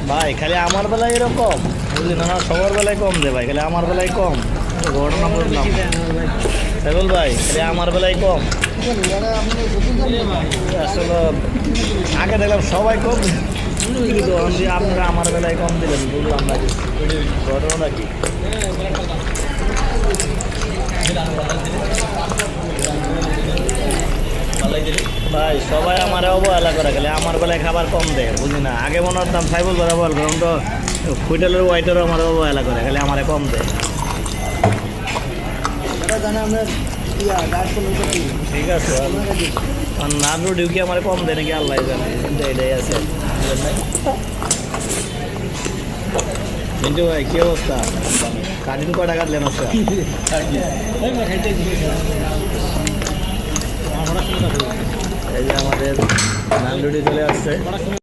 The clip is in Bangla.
ভাই খালি আমার বেলায় এরকম বুঝলি না, সবার বেলায় কম দে ভাই, খালি আমার বেলায় কম। ঘটনা বুঝলাম সাইবুল ভাই, খালি আমার বেলায় কম। আসলে আগে দেখলাম সবাই কম, আপনারা আমার বেলায় কম দিলেন, বুঝলাম না ঘটনাটা কি। ভাই সবাই আমার অবহেলা করে, গেলে আমার বেলায় খাবার কম দেয়, বুঝলি না। আগে মনে হতাম সাইবুল ভাই অবহেলা করে, তো হোটেলের ওয়াইটারও আমার অবহেলা করে, খালি আমার কম দেয়। ঠিক আছে, নানু ডিউকি আমার কম দেয় নাকি আল্লাহ জানে, কিন্তু এটাই আছে। কিন্তু ভাই কি অবস্থা, কাটিং কটা কাটলেন আজকে? এই যে আমাদের নান রুটি চলে আসছে।